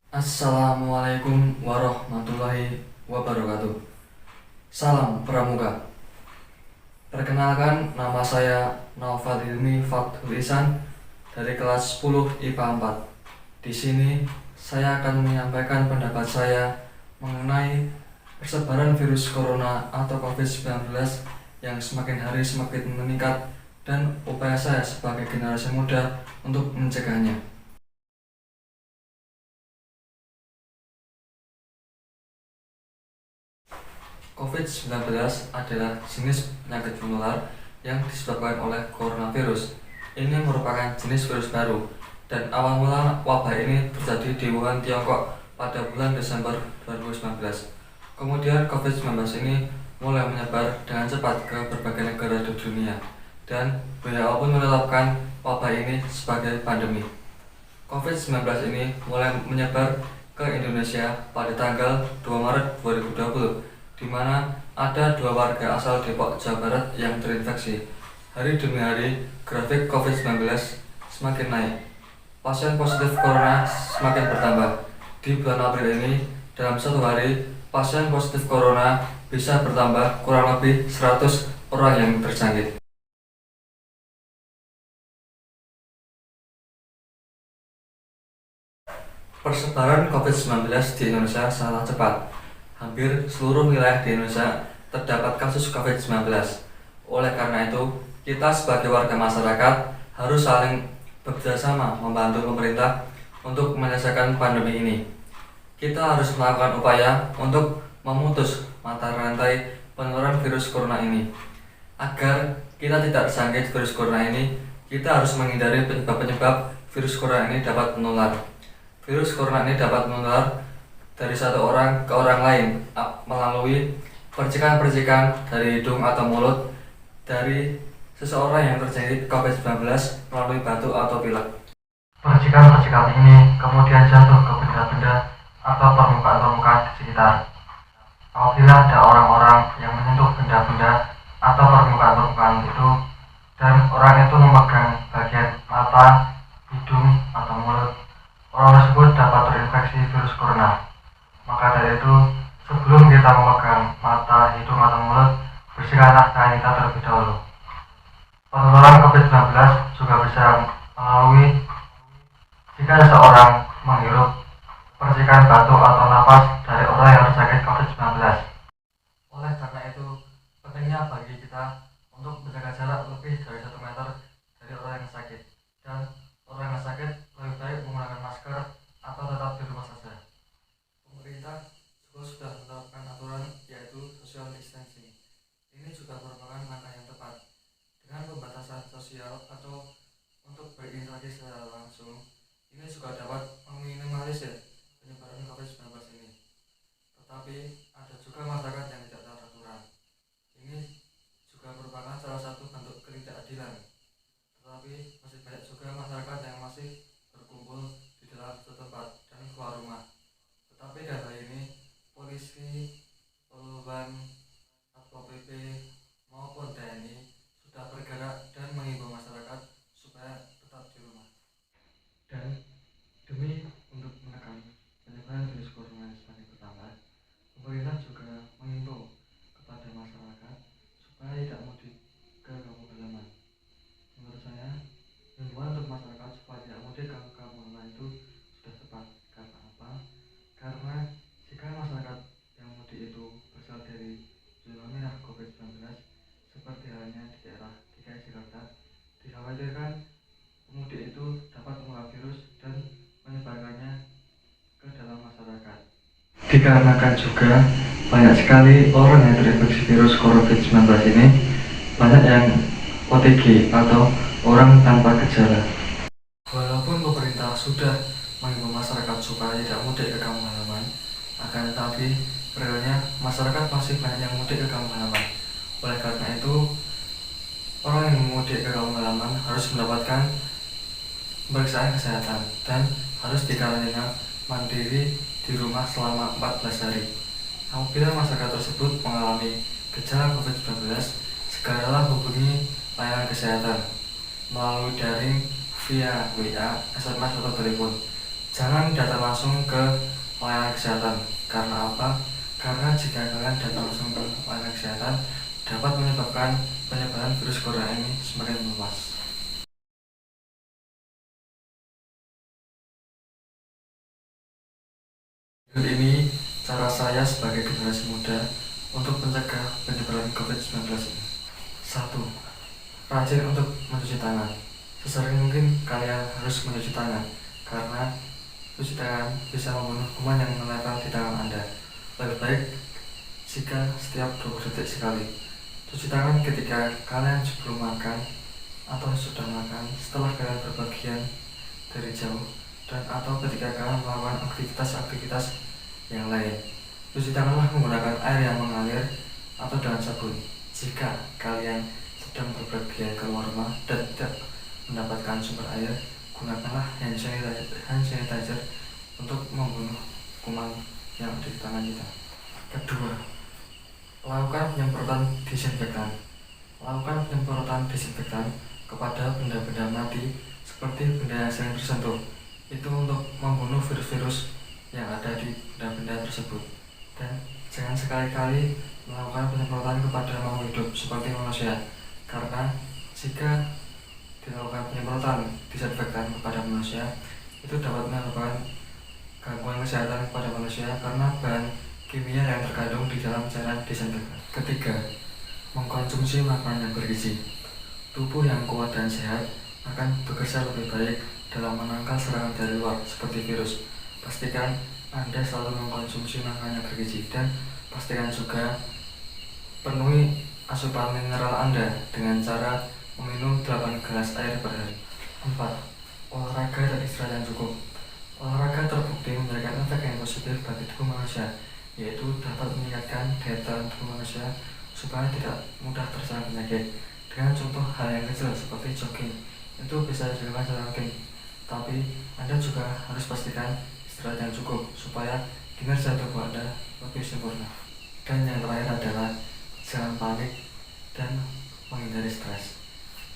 Assalamualaikum warahmatullahi wabarakatuh. Salam Pramuka. Perkenalkan, nama saya Naufal Hilmi Fathul Ihsan dari kelas 10 IPA 4. Di sini saya akan menyampaikan pendapat saya mengenai persebaran virus corona atau COVID-19 yang semakin hari semakin meningkat dan upaya saya sebagai generasi muda untuk mencegahnya. COVID-19 adalah jenis penyakit menular yang disebabkan oleh coronavirus. Ini merupakan jenis virus baru dan awal mula wabah ini terjadi di Wuhan, Tiongkok pada bulan Desember 2019. Kemudian COVID-19 ini mulai menyebar dengan cepat ke berbagai negara di dunia dan WHO pun menetapkan wabah ini sebagai pandemi. COVID-19 ini mulai menyebar ke Indonesia pada tanggal 2 Maret 2020, di mana ada 2 warga asal Depok, Jawa Barat yang terinfeksi. Hari demi hari, grafik COVID-19 semakin naik. Pasien positif corona semakin bertambah. Di bulan April ini, dalam satu hari, pasien positif corona bisa bertambah kurang lebih 100 orang yang terjangkit. Persebaran COVID-19 di Indonesia sangat cepat. Hampir seluruh wilayah di Indonesia terdapat kasus COVID-19. Oleh karena itu, kita sebagai warga masyarakat harus saling bekerjasama membantu pemerintah untuk menyelesaikan pandemi ini. Kita harus melakukan upaya untuk memutus mata rantai penularan virus corona ini. Agar kita tidak terjangkit virus corona ini, kita harus menghindari penyebab-penyebab virus corona ini dapat menular. Virus corona ini dapat menular dari satu orang ke orang lain melalui percikan-percikan dari hidung atau mulut dari seseorang yang terjangkit COVID-19 melalui batuk atau pilek. Percikan-percikan ini kemudian jatuh ke benda-benda atau permukaan-permukaan di sekitar. Apabila ada orang-orang yang menyentuh benda-benda atau permukaan-permukaan itu dan orang itu memegang bagian mata, hidung, atau mulut, orang tersebut dapat terinfeksi virus corona. Maka dari itu, sebelum kita memegang mata, hidung, atau mulut, bersihkanlah tangan kita terlebih dahulu. Penularan COVID-19 juga bisa melalui jika seseorang menghirup percikan batuk atau napas dari orang yang terjangkit COVID-19. Oleh karena itu, pentingnya bagi kita untuk menjaga jarak lebih dari 1 meter dari orang yang sakit. Dan orang yang sakit lebih baik menggunakan masker atau tetap di rumah saja. Pemerintah juga sudah menerapkan aturan yaitu social distancing. Ini juga merupakan langkah yang tepat. Dengan pembatasan sosial atau untuk berinteraksi secara langsung, ini juga dapat meminimalisir penyebaran COVID-19 ini. Tetapi ada juga masyarakat yang tidak taat aturan. Ini juga merupakan salah satu bentuk ketidakadilan. Tetapi masih banyak juga masyarakat yang masih berkumpul di dalam satu tempat dan keluar rumah. Tetapi dalam hal ini, polisi, poluban, Satpol PP maupun TNI sudah bergerak dan mengimbau masyarakat supaya tetap di rumah. Dan demi untuk menekan penyebaran virus corona yang semakin bertambah, pemerintah juga mengimbau kepada masyarakat supaya tidak mudik ke kampung halaman. Menurut saya, himbauan untuk masyarakat supaya tidak mudik ke kampung halaman itu sudah tepat. Karena apa? Karena jika masyarakat yang mudik itu berasal dari zona merah COVID-19, seperti halnya di daerah DKI Jakarta, dikhawatirkan pemudik itu dapat membawa virus dan menyebarkannya ke dalam masyarakat. Dikarenakan juga banyak sekali orang yang terinfeksi virus COVID-19 ini, banyak yang OTG atau orang tanpa gejala. Walaupun pemerintah sudah mengimbau masyarakat supaya tidak mudik ke kampung halaman, akan tetapi realnya masyarakat masih banyak yang mudik ke kampung halaman. Oleh karena itu, orang yang mudik ke kampung halaman harus mendapatkan pemeriksaan kesehatan dan harus dikarantina mandiri di rumah selama 14 hari. Apabila masyarakat tersebut mengalami gejala COVID-19, segeralah hubungi layanan kesehatan melalui daring via WA, SMS, atau telepon. Jangan datang langsung ke layanan kesehatan. Karena apa? Karena jika kalian datang langsung ke layanan kesehatan, dapat menyebabkan penyebaran virus corona ini semakin meluas. Berikut ini cara saya sebagai generasi muda untuk mencegah penyebaran COVID-19 ini. 1. Rajin untuk mencuci tangan. Sesering mungkin kalian harus mencuci tangan, karena cuci tangan bisa membunuh kuman yang menempel di tangan Anda. Lebih baik jika setiap 20 detik sekali. Cuci tangan ketika kalian sebelum makan atau sudah makan, setelah kalian berpergian dari jauh, dan atau ketika kalian melakukan aktivitas-aktivitas yang lain. Cuci tanganlah menggunakan air yang mengalir atau dengan sabun. Jika kalian sedang berpergian keluar rumah dan tidak mendapatkan sumber air, gunakanlah hand sanitizer untuk membunuh kuman yang ada di tangan kita. Kedua, lakukan penyemprotan disinfektan. Lakukan penyemprotan disinfektan kepada benda-benda mati seperti benda yang sering tersentuh. Itu untuk membunuh virus-virus yang ada di benda-benda tersebut. Dan jangan sekali-kali melakukan penyemprotan kepada makhluk hidup seperti manusia, karena jika dilakukan penyemprotan disinfektan kepada manusia, itu dapat menyebabkan gangguan kesehatan kepada manusia karena bahan kimia yang terkandung di dalam cairan disinfektan. Ketiga, mengkonsumsi makanan yang bergizi. Tubuh yang kuat dan sehat akan bekerja lebih baik dalam menangkal serangan dari luar seperti virus. Pastikan Anda selalu mengkonsumsi makanan yang bergizi, dan pastikan juga penuhi asupan mineral Anda dengan cara meminum 8 gelas air per hari. 4. Olahraga dan istirahat yang cukup. Olahraga terbukti memberikan efek yang positif bagi tubuh manusia, yaitu dapat meningkatkan daya tahan tubuh manusia supaya tidak mudah terserang penyakit. Dengan contoh hal yang kecil seperti jogging, itu bisa dilakukan secara rutin, tapi Anda juga harus pastikan istirahat yang cukup supaya kinerja tubuh Anda lebih sempurna. Dan yang terakhir adalah jangan panik dan menghindari stres.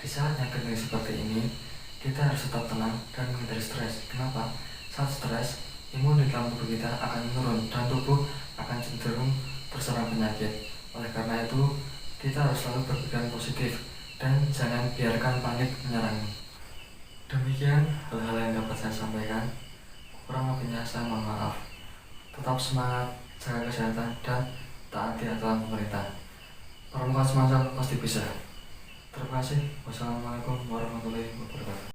Di saat yang genting seperti ini, kita harus tetap tenang dan menghindari stres. Kenapa? Saat stres, imun di dalam tubuh kita akan menurun dan tubuh akan cenderung terserang penyakit. Oleh karena itu, kita harus selalu berpikiran positif dan jangan biarkan panik menyerang. Demikian hal-hal yang dapat saya sampaikan. Kurang lebihnya saya mohon maaf. Tetap semangat, jaga kesehatan, dan taati aturan pemerintah. Perempuan semacam pasti bisa. Terima kasih. Wassalamualaikum warahmatullahi wabarakatuh.